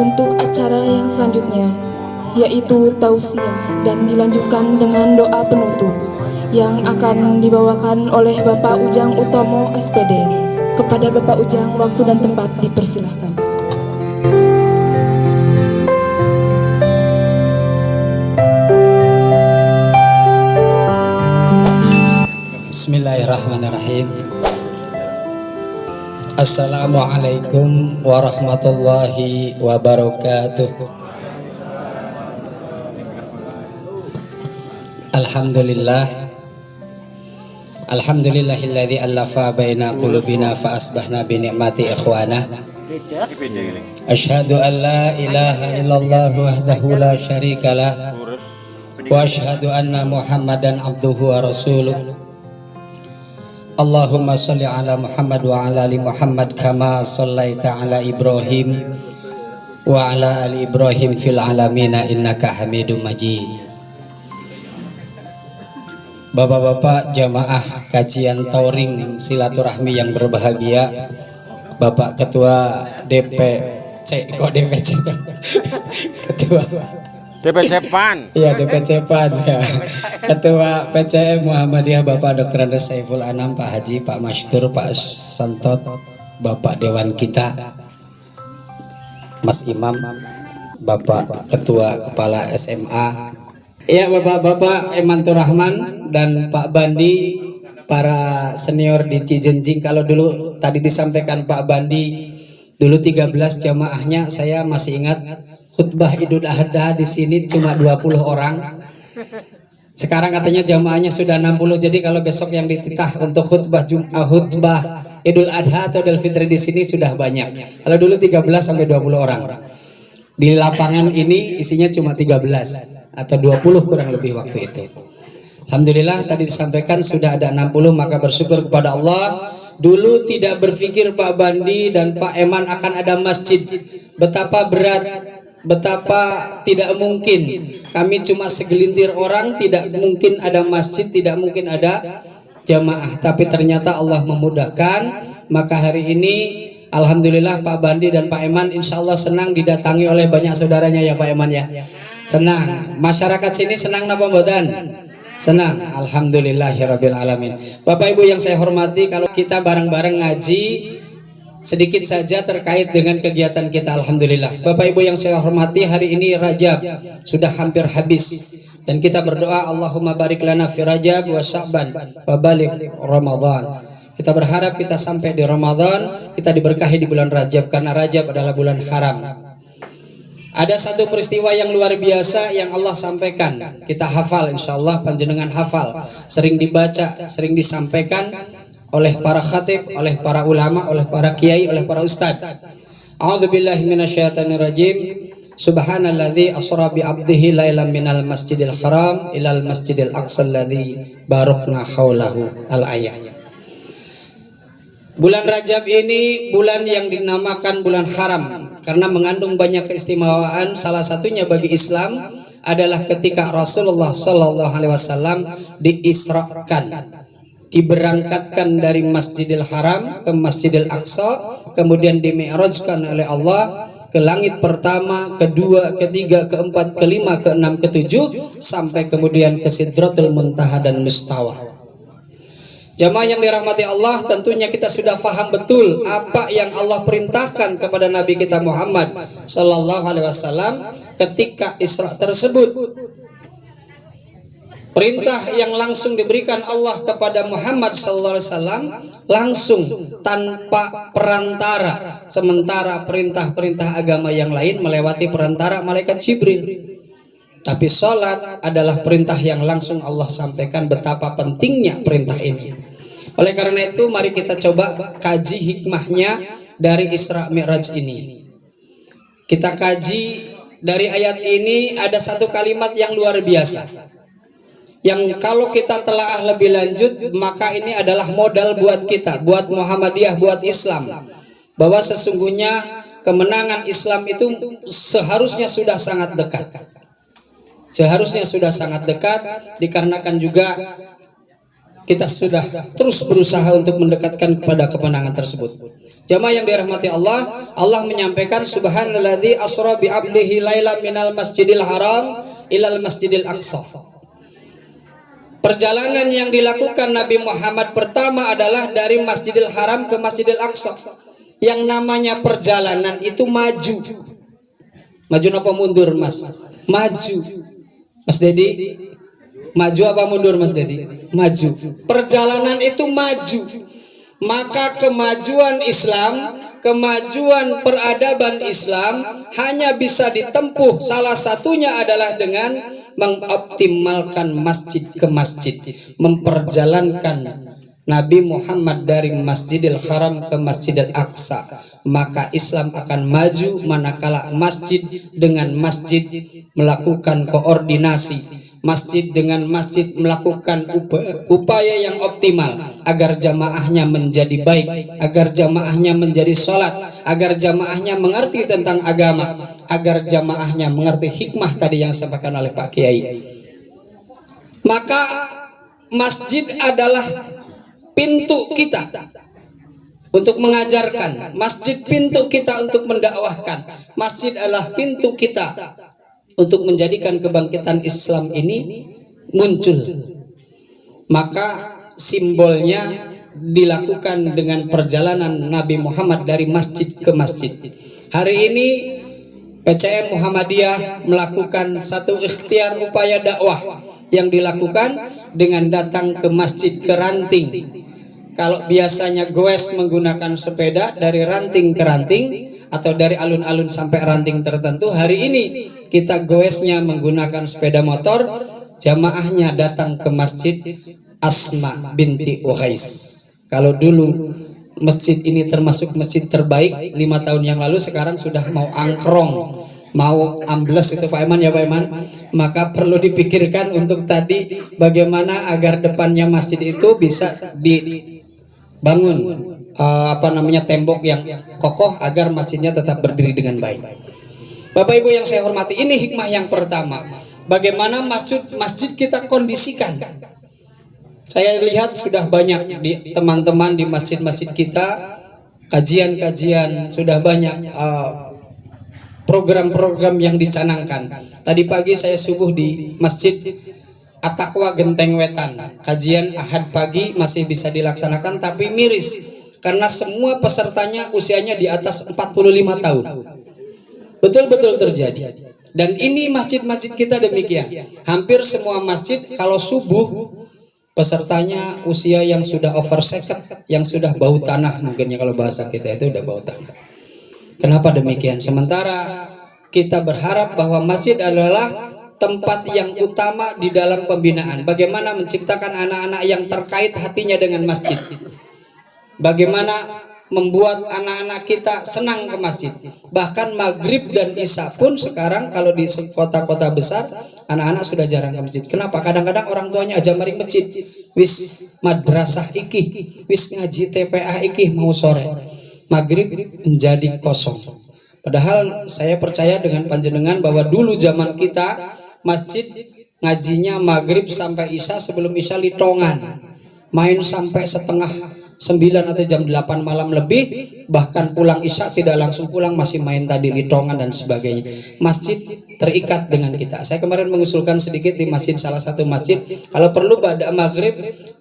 Untuk acara yang selanjutnya, yaitu tausiah, dan dilanjutkan dengan doa penutup yang akan dibawakan oleh Bapak Ujang Utomo SPD. Kepada Bapak Ujang, waktu dan tempat dipersilahkan. Bismillahirrahmanirrahim. Assalamualaikum warahmatullahi wabarakatuh. Alhamdulillah, alhamdulillahilladzi allafa baina qulubina fa asbahna bi ni'mati ikhwana. Asyhadu an la ilaha illallah wahdahu la syarikalah wa asyhadu anna Muhammadan abduhu wa rasuluh. Allahumma sholli ala Muhammad wa ala ali Muhammad kama shallaita ala Ibrahim wa ala ali Ibrahim fil alamina innaka Hamidum Majid. Bapak-bapak jamaah kajian tauring silaturahmi yang berbahagia, Bapak Ketua DPC, kok DPC tuh? Ketua DPC PAN. Iya, DPC PAN ya. Ketua PCM Muhammadiyah Bapak Dr. Andes Saiful Anam, Pak Haji, Pak Masykur, Pak Santot, Bapak Dewan kita, Mas Imam, Bapak Ketua Kepala SMA. Iya, Bapak-bapak Emantur Rahman dan Pak Bandi, para senior di Cijenjing. Kalau dulu tadi disampaikan Pak Bandi, dulu 13 jamaahnya, saya masih ingat khutbah Idul Adha di sini cuma 20 orang. Sekarang katanya jamaahnya sudah 60. Jadi kalau besok yang dititah untuk khutbah Idul Adha atau Idul Fitri di sini sudah banyak. Kalau dulu 13 sampai 20 orang. Di lapangan ini isinya cuma 13 atau 20 kurang lebih waktu itu. Alhamdulillah tadi disampaikan sudah ada 60, maka bersyukur kepada Allah. Dulu tidak berpikir Pak Bandi dan Pak Eman akan ada masjid. Betapa berat, betapa tidak mungkin. Kami cuma segelintir orang, tidak mungkin ada masjid, tidak mungkin ada jamaah. Tapi ternyata Allah memudahkan. Maka hari ini alhamdulillah Pak Bandi dan Pak Eman insya Allah senang didatangi oleh banyak saudaranya ya Pak Eman ya. Senang. Masyarakat sini senang napa mboten? Senang. Alhamdulillahirabbil alamin. Bapak Ibu yang saya hormati, kalau kita bareng-bareng ngaji sedikit saja terkait dengan kegiatan kita, alhamdulillah. Bapak Ibu yang saya hormati, hari ini Rajab sudah hampir habis dan kita berdoa Allahumma barik lana fi Rajab wa Sya'ban wa baligh Ramadan. Kita berharap kita sampai di Ramadan, kita diberkahi di bulan Rajab karena Rajab adalah bulan haram. Ada satu peristiwa yang luar biasa yang Allah sampaikan. Kita hafal, insyaallah panjenengan hafal, sering dibaca, sering disampaikan oleh para khatib, oleh para ulama, oleh para kiai, oleh para ustadz. A'udzubillahi minasyaitonirrajim. Subhanalladzi asra bi 'abdihi lailan minal masjidil haram ilal masjidil aqsa alladzi barakna haulahu, al-ayah. Bulan Rajab ini bulan yang dinamakan bulan haram karena mengandung banyak keistimewaan. Salah satunya bagi Islam adalah ketika Rasulullah sallallahu alaihi wasallam diisrakan, diberangkatkan dari Masjidil Haram ke Masjidil Aqsa, kemudian dimi'rajkan oleh Allah ke langit pertama, kedua, ketiga, keempat, kelima, keenam, ketujuh, sampai kemudian ke Sidratul Muntaha dan Mustawa. Jamaah yang dirahmati Allah, tentunya kita sudah faham betul apa yang Allah perintahkan kepada Nabi kita Muhammad sallallahu alaihi wasallam ketika Isra tersebut. Perintah yang langsung diberikan Allah kepada Muhammad sallallahu alaihi wasallam langsung tanpa perantara, sementara perintah-perintah agama yang lain melewati perantara malaikat Jibril. Tapi salat adalah perintah yang langsung Allah sampaikan, betapa pentingnya perintah ini. Oleh karena itu mari kita coba kaji hikmahnya dari Isra Mi'raj ini. Kita kaji dari ayat ini, ada satu kalimat yang luar biasa, yang kalau kita telaah lebih lanjut, maka ini adalah modal buat kita, buat Muhammadiyah, buat Islam, bahwa sesungguhnya kemenangan Islam itu seharusnya sudah sangat dekat. Seharusnya sudah sangat dekat, dikarenakan juga kita sudah terus berusaha untuk mendekatkan kepada kemenangan tersebut. Jamaah yang dirahmati Allah, Allah menyampaikan subhanalladzi asra bi 'abdihi lailan minal masjidil haram ilal masjidil aqsa. Perjalanan yang dilakukan Nabi Muhammad pertama adalah dari Masjidil Haram ke Masjidil Aqsa. Yang namanya perjalanan itu maju. Maju apa mundur, Mas? Maju. Mas Dedi, maju apa mundur, Mas Dedi? Maju. Perjalanan itu maju. Maka kemajuan Islam, kemajuan peradaban Islam hanya bisa ditempuh, salah satunya adalah dengan mengoptimalkan masjid ke masjid, memperjalankan Nabi Muhammad dari Masjidil Haram ke Masjidil Aqsa. Maka Islam akan maju manakala masjid dengan masjid melakukan koordinasi, masjid dengan masjid melakukan upaya yang optimal agar jamaahnya menjadi baik, agar jamaahnya menjadi sholat, agar jamaahnya mengerti tentang agama, agar jamaahnya mengerti hikmah tadi yang disampaikan oleh Pak Kiai. Maka masjid adalah pintu kita untuk mengajarkan, masjid pintu kita untuk mendakwahkan, masjid adalah pintu kita untuk menjadikan kebangkitan Islam ini muncul. Maka simbolnya dilakukan dengan perjalanan Nabi Muhammad dari masjid ke masjid. Hari ini PCM Muhammadiyah melakukan satu ikhtiar upaya dakwah yang dilakukan dengan datang ke masjid ke ranting. Kalau biasanya goes menggunakan sepeda dari ranting ke ranting atau dari alun-alun sampai ranting tertentu, hari ini kita goesnya menggunakan sepeda motor. Jamaahnya datang ke masjid Asma binti Uqais. Kalau dulu masjid ini termasuk masjid terbaik 5 tahun yang lalu, sekarang sudah mau angkrong, mau ambles itu Pak Eman ya Pak Eman. Maka perlu dipikirkan untuk tadi bagaimana agar depannya masjid itu bisa dibangun tembok yang kokoh agar masjidnya tetap berdiri dengan baik. Bapak Ibu yang saya hormati, ini hikmah yang pertama. Bagaimana masjid kita kondisikan. Saya lihat sudah banyak di teman-teman di masjid-masjid kita kajian-kajian, sudah banyak program-program yang dicanangkan. Tadi pagi saya subuh di Masjid At-Taqwa Genteng Wetan. Kajian Ahad pagi masih bisa dilaksanakan tapi miris karena semua pesertanya usianya di atas 45 tahun. Betul-betul terjadi. Dan ini masjid-masjid kita demikian. Hampir semua masjid kalau subuh pesertanya usia yang sudah over seket, yang sudah bau tanah, mungkinnya kalau bahasa kita itu udah bau tanah. Kenapa demikian? Sementara kita berharap bahwa masjid adalah tempat yang utama di dalam pembinaan. Bagaimana menciptakan anak-anak yang terkait hatinya dengan masjid. Bagaimana membuat anak-anak kita senang ke masjid. Bahkan maghrib dan isya pun sekarang kalau di kota-kota besar anak-anak sudah jarang ke masjid. Kenapa? Kadang-kadang orang tuanya aja mari masjid, wis madrasah iki, wis ngaji TPA iki mau sore, maghrib menjadi kosong. Padahal saya percaya dengan panjenengan bahwa dulu zaman kita masjid ngajinya maghrib sampai isya, sebelum isya litongan, main sampai setengah 9 atau jam 8 malam lebih, bahkan pulang isya tidak langsung pulang, masih main tadi litongan dan sebagainya. Masjid terikat dengan kita. Saya kemarin mengusulkan sedikit di masjid, salah satu masjid, kalau perlu pada maghrib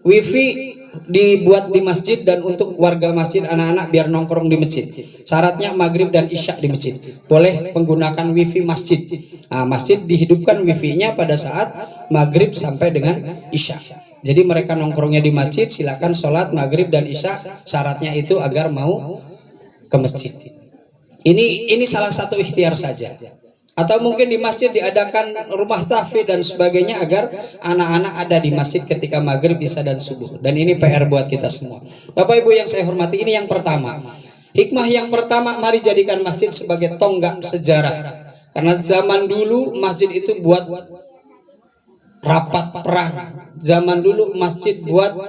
wifi dibuat di masjid dan untuk warga masjid anak-anak biar nongkrong di masjid. Syaratnya maghrib dan isya di masjid. Boleh menggunakan wifi masjid. Nah, masjid dihidupkan wifi-nya pada saat maghrib sampai dengan isya. Jadi mereka nongkrongnya di masjid, silakan sholat maghrib dan isya, syaratnya itu agar mau ke masjid. Ini salah satu ikhtiar saja. Atau mungkin di masjid diadakan rumah tahfidz dan sebagainya agar anak-anak ada di masjid ketika maghrib, isya dan subuh. Dan ini PR buat kita semua. Bapak Ibu yang saya hormati, ini yang pertama. Hikmah yang pertama, mari jadikan masjid sebagai tonggak sejarah. Karena zaman dulu masjid itu buat rapat perang. Zaman dulu masjid buat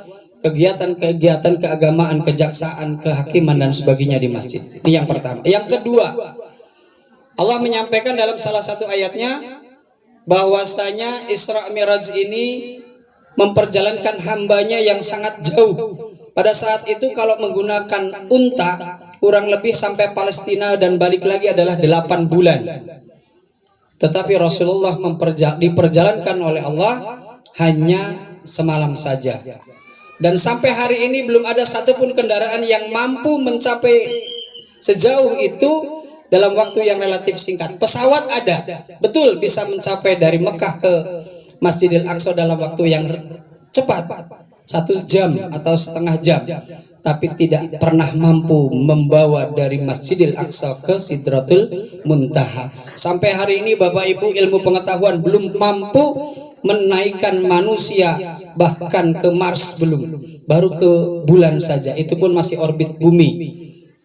kegiatan-kegiatan keagamaan, kejaksaan, kehakiman dan sebagainya di masjid. Ini yang pertama. Yang kedua, Allah menyampaikan dalam salah satu ayatnya bahwasanya Isra Mi'raj ini memperjalankan hambanya yang sangat jauh. Pada saat itu kalau menggunakan unta, kurang lebih sampai Palestina dan balik lagi adalah 8 bulan. Tetapi Rasulullah diperjalankan oleh Allah hanya semalam saja. Dan sampai hari ini belum ada satupun kendaraan yang mampu mencapai sejauh itu dalam waktu yang relatif singkat. Pesawat ada, betul bisa mencapai dari Mekah ke Masjidil Aqsa dalam waktu yang cepat, 1 jam atau setengah jam. Tapi tidak pernah mampu membawa dari Masjidil Aqsa ke Sidratul Muntaha. Sampai hari ini Bapak Ibu, ilmu pengetahuan belum mampu menaikkan manusia bahkan ke Mars, belum, baru ke bulan saja, itu pun masih orbit bumi,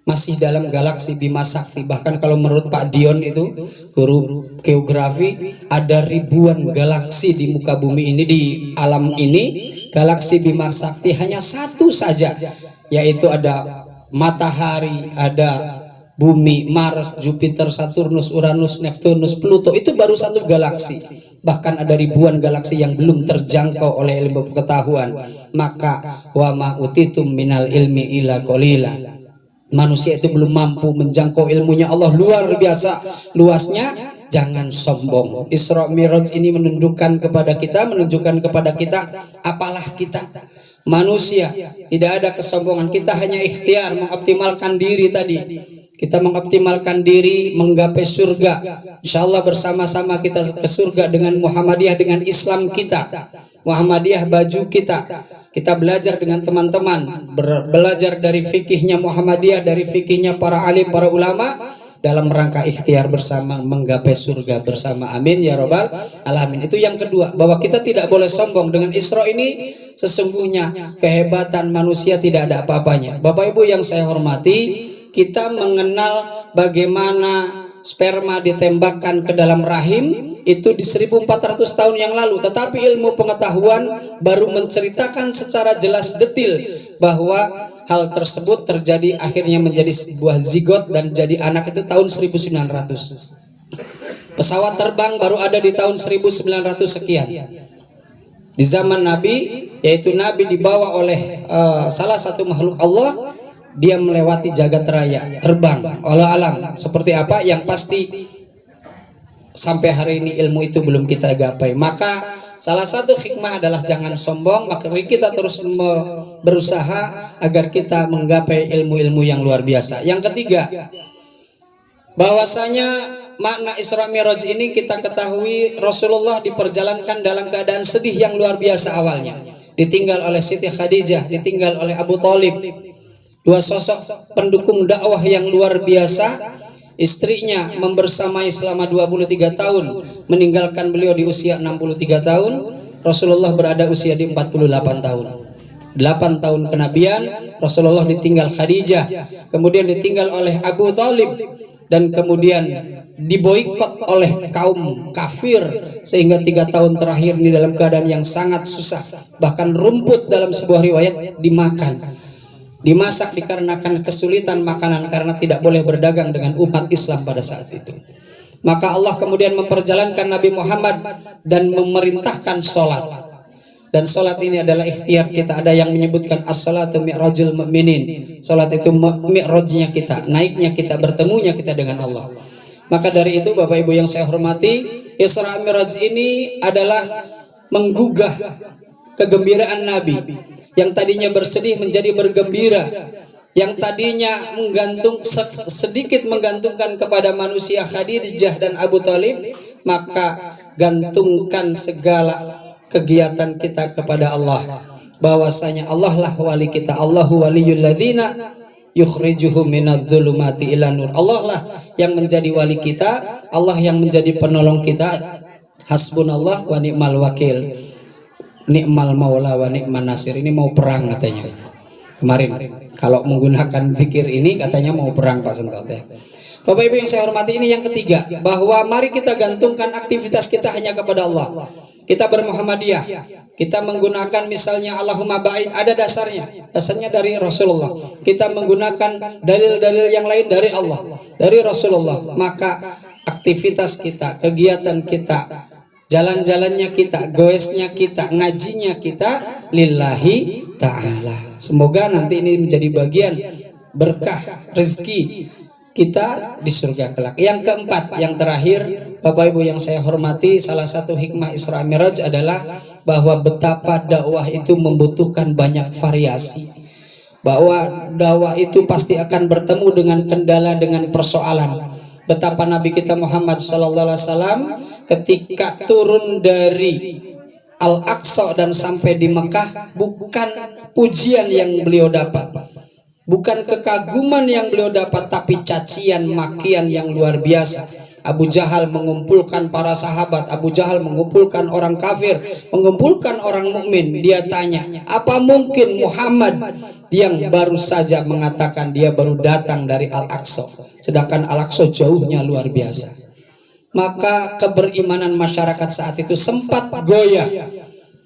masih dalam galaksi Bima Sakti. Bahkan kalau menurut Pak Dion itu guru geografi, ada ribuan galaksi di muka bumi ini, di alam ini. Galaksi Bima Sakti hanya satu saja, yaitu ada matahari, ada bumi, Mars, Jupiter, Saturnus, Uranus, Neptunus, Pluto. Itu baru satu galaksi. Bahkan ada ribuan galaksi yang belum terjangkau oleh ilmu pengetahuan. Maka wa ma utitum minal ilmi illa qalila. Manusia itu belum mampu menjangkau ilmunya Allah luar biasa luasnya. Jangan sombong. Isra Mi'raj ini menunjukkan kepada kita apalah kita manusia, tidak ada kesombongan. Kita hanya ikhtiar mengoptimalkan diri tadi. Kita mengoptimalkan diri menggapai surga. Insya Allah bersama-sama kita ke surga dengan Muhammadiyah, dengan Islam kita, Muhammadiyah baju kita. Kita belajar dengan teman-teman, belajar dari fikihnya Muhammadiyah, dari fikihnya para alim, para ulama, dalam rangka ikhtiar bersama menggapai surga bersama. Amin ya robbal alamin. Itu yang kedua, bahwa kita tidak boleh sombong. Dengan Isra ini sesungguhnya kehebatan manusia tidak ada apa-apanya. Bapak Ibu yang saya hormati, kita mengenal bagaimana sperma ditembakkan ke dalam rahim itu di 1400 tahun yang lalu. Tetapi ilmu pengetahuan baru menceritakan secara jelas detil bahwa hal tersebut terjadi, akhirnya menjadi sebuah zigot dan jadi anak itu tahun 1900. Pesawat terbang baru ada di tahun 1900 sekian. Di zaman Nabi, yaitu Nabi dibawa oleh salah satu makhluk Allah. Dia melewati jagat raya, terbang, Allah alam. Seperti apa? Yang pasti sampai hari ini ilmu itu belum kita gapai. Maka salah satu hikmah adalah jangan sombong. Maka kita terus berusaha agar kita menggapai ilmu-ilmu yang luar biasa. Yang ketiga, bahwasanya makna Isra Mi'raj ini kita ketahui Rasulullah diperjalankan dalam keadaan sedih yang luar biasa awalnya. Ditinggal oleh Siti Khadijah, ditinggal oleh Abu Thalib. Dua sosok pendukung dakwah yang luar biasa. Istrinya membersamai selama 23 tahun, meninggalkan beliau di usia 63 tahun. Rasulullah berada usia di 48 tahun. 8 tahun kenabian, Rasulullah ditinggal Khadijah, kemudian ditinggal oleh Abu Thalib, dan kemudian diboikot oleh kaum kafir, sehingga 3 tahun terakhir ini dalam keadaan yang sangat susah. Bahkan rumput dalam sebuah riwayat dimakan, dimasak dikarenakan kesulitan makanan karena tidak boleh berdagang dengan umat Islam pada saat itu. Maka Allah kemudian memperjalankan Nabi Muhammad dan memerintahkan sholat. Dan sholat ini adalah ikhtiar kita. Ada yang menyebutkan as-salatu mi'rajul mu'minin. Sholat itu mi'rajnya kita, naiknya kita, bertemunya kita dengan Allah. Maka dari itu Bapak Ibu yang saya hormati, Isra Mi'raj ini adalah menggugah kegembiraan Nabi. Yang tadinya bersedih menjadi bergembira, yang tadinya sedikit menggantungkan kepada manusia Khadijah dan Abu Thalib, maka gantungkan segala kegiatan kita kepada Allah. Bahwasanya Allah lah wali kita. Allahu waliyul ladzina yukhrijuhum minadh-dhulumati ila nur. Allah lah yang menjadi wali kita, Allah yang menjadi penolong kita. Hasbunallah wa ni'mal wakil. Ni'mal maula wa ni'man nasir. Ini mau perang katanya kemarin. Kalau menggunakan zikir ini katanya mau perang Pak Sentot ya. Bapak Ibu yang saya hormati, ini yang ketiga, bahwa mari kita gantungkan aktivitas kita hanya kepada Allah. Kita bermuhammadiyah, kita menggunakan misalnya Allahumma ba'id, ada dasarnya dari Rasulullah. Kita menggunakan dalil-dalil yang lain dari Allah, dari Rasulullah. Maka aktivitas kita, kegiatan kita, jalan-jalannya kita, goesnya kita, ngajinya kita lillahi ta'ala. Semoga nanti ini menjadi bagian berkah rezeki kita di surga kelak. Yang keempat, yang terakhir, Bapak Ibu yang saya hormati, salah satu hikmah Isra Mi'raj adalah bahwa betapa dakwah itu membutuhkan banyak variasi. Bahwa dakwah itu pasti akan bertemu dengan kendala, dengan persoalan. Betapa Nabi kita Muhammad SAW ketika turun dari Al-Aqsa dan sampai di Mekah, bukan pujian yang beliau dapat, bukan kekaguman yang beliau dapat, tapi cacian makian yang luar biasa. Abu Jahal mengumpulkan para sahabat, Abu Jahal mengumpulkan orang kafir, mengumpulkan orang mukmin. Dia tanya, apa mungkin Muhammad yang baru saja mengatakan dia baru datang dari Al-Aqsa, sedangkan Al-Aqsa jauhnya luar biasa. Maka keberimanan masyarakat saat itu sempat goyah.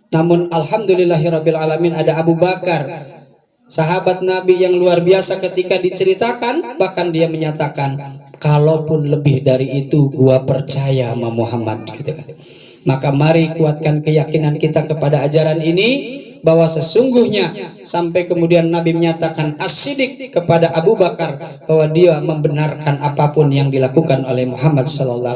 Namun alhamdulillahirabbil alamin, ada Abu Bakar, sahabat Nabi yang luar biasa, ketika diceritakan bahkan dia menyatakan, kalaupun lebih dari itu gua percaya sama Muhammad, gitu kan. Maka mari kuatkan keyakinan kita kepada ajaran ini, bahwa sesungguhnya sampai kemudian Nabi menyatakan as-siddiq kepada Abu Bakar bahwa dia membenarkan apapun yang dilakukan oleh Muhammad SAW.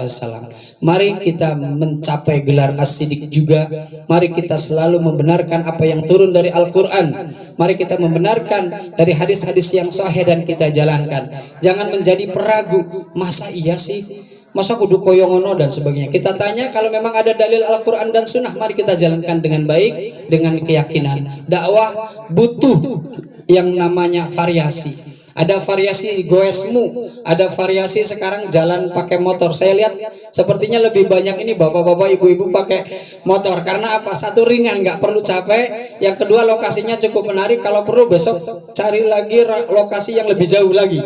Mari kita mencapai gelar as-siddiq juga. Mari kita selalu membenarkan apa yang turun dari Al-Quran. Mari kita membenarkan dari hadis-hadis yang sahih dan kita jalankan. Jangan menjadi peragu, masa iya sih, masa kudu koyongono dan sebagainya. Kita tanya, kalau memang ada dalil Al-Quran dan Sunnah, mari kita jalankan dengan baik, dengan keyakinan. Dakwah butuh yang namanya variasi. Ada variasi goesmu, ada variasi sekarang jalan pakai motor. Saya lihat sepertinya lebih banyak ini bapak-bapak, ibu-ibu pakai motor. Karena apa? Satu, ringan, nggak perlu capek. Yang kedua, lokasinya cukup menarik. Kalau perlu besok cari lagi lokasi yang lebih jauh lagi.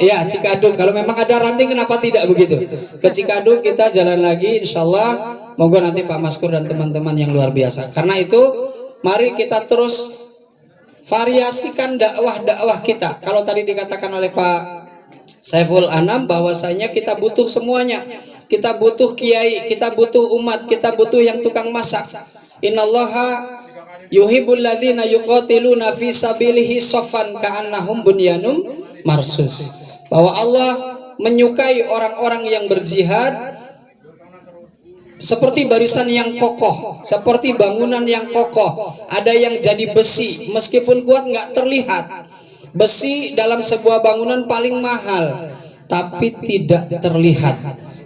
Ya, Cikadung. Kalau memang ada ranting, kenapa tidak begitu? Ke Cikadung kita jalan lagi, insya Allah. Moga nanti Pak Maskur dan teman-teman yang luar biasa. Karena itu, mari kita terus variasikan dakwah-dakwah kita. Kalau tadi dikatakan oleh Pak Saiful Anam bahwasanya kita butuh semuanya. Kita butuh kiai, kita butuh umat, kita butuh yang tukang masak. Innallaha yuhibbul ladzina yuqatiluna fi sabilihi shaffan ka'annahum bunyanum marsus. Bahwa Allah menyukai orang-orang yang berjihad seperti barisan yang kokoh, seperti bangunan yang kokoh. Ada yang jadi besi, meskipun kuat nggak terlihat. Besi dalam sebuah bangunan paling mahal, tapi tidak terlihat.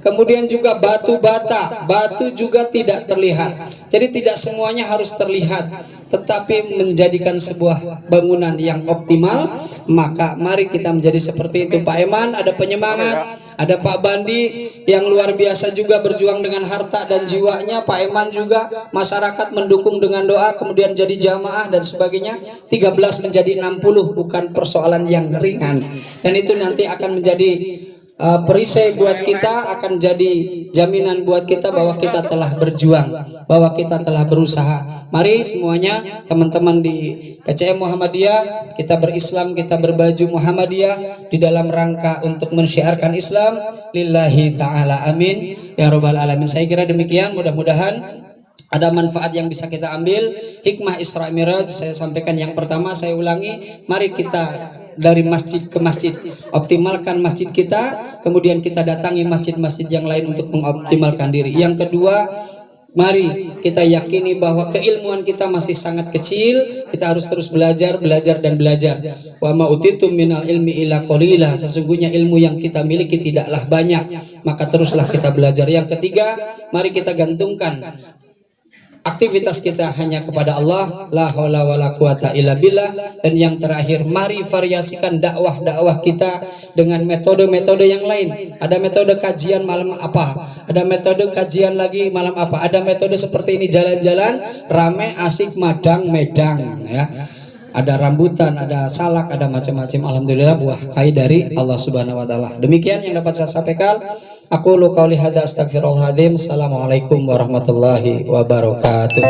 Kemudian juga batu bata, batu juga tidak terlihat. Jadi tidak semuanya harus terlihat, tetapi menjadikan sebuah bangunan yang optimal. Maka mari kita menjadi seperti itu. Pak Eman ada penyemangat, ada Pak Bandi yang luar biasa juga berjuang dengan harta dan jiwanya. Pak Eman juga masyarakat mendukung dengan doa, kemudian jadi jamaah dan sebagainya. 13 menjadi 60 bukan persoalan yang ringan. Dan itu nanti akan menjadi perisai buat kita, akan jadi jaminan buat kita bahwa kita telah berjuang, bahwa kita telah berusaha. Mari semuanya teman-teman di PCM Muhammadiyah, kita berislam, kita berbaju Muhammadiyah di dalam rangka untuk mensyiarkan Islam lillahi ta'ala, amin ya rabbal alamin. Saya kira demikian, mudah-mudahan ada manfaat yang bisa kita ambil. Hikmah Isra Mi'raj saya sampaikan. Yang pertama, saya ulangi, mari kita dari masjid ke masjid optimalkan masjid kita, kemudian kita datangi masjid-masjid yang lain untuk mengoptimalkan diri. Yang kedua, mari kita yakini bahwa keilmuan kita masih sangat kecil. Kita harus terus belajar, belajar dan belajar. Wa ma utitum minal ilmi illa qalila. Sesungguhnya ilmu yang kita miliki tidaklah banyak, maka teruslah kita belajar. Yang ketiga, mari kita gantungkan aktivitas kita hanya kepada Allah, la haula wala quwata illa billah. Dan yang terakhir, mari variasikan dakwah-dakwah kita dengan metode-metode yang lain. Ada metode kajian malam apa, ada metode kajian lagi malam apa, ada metode seperti ini, jalan-jalan rame asik madang medang ya. Ada rambutan, ada salak, ada macam-macam. Alhamdulillah buah kai dari Allah Subhanahu wa taala. Demikian yang dapat saya sampaikan. Aku qauli hadza astaghfirullahaladzim. Assalamualaikum warahmatullahi wabarakatuh.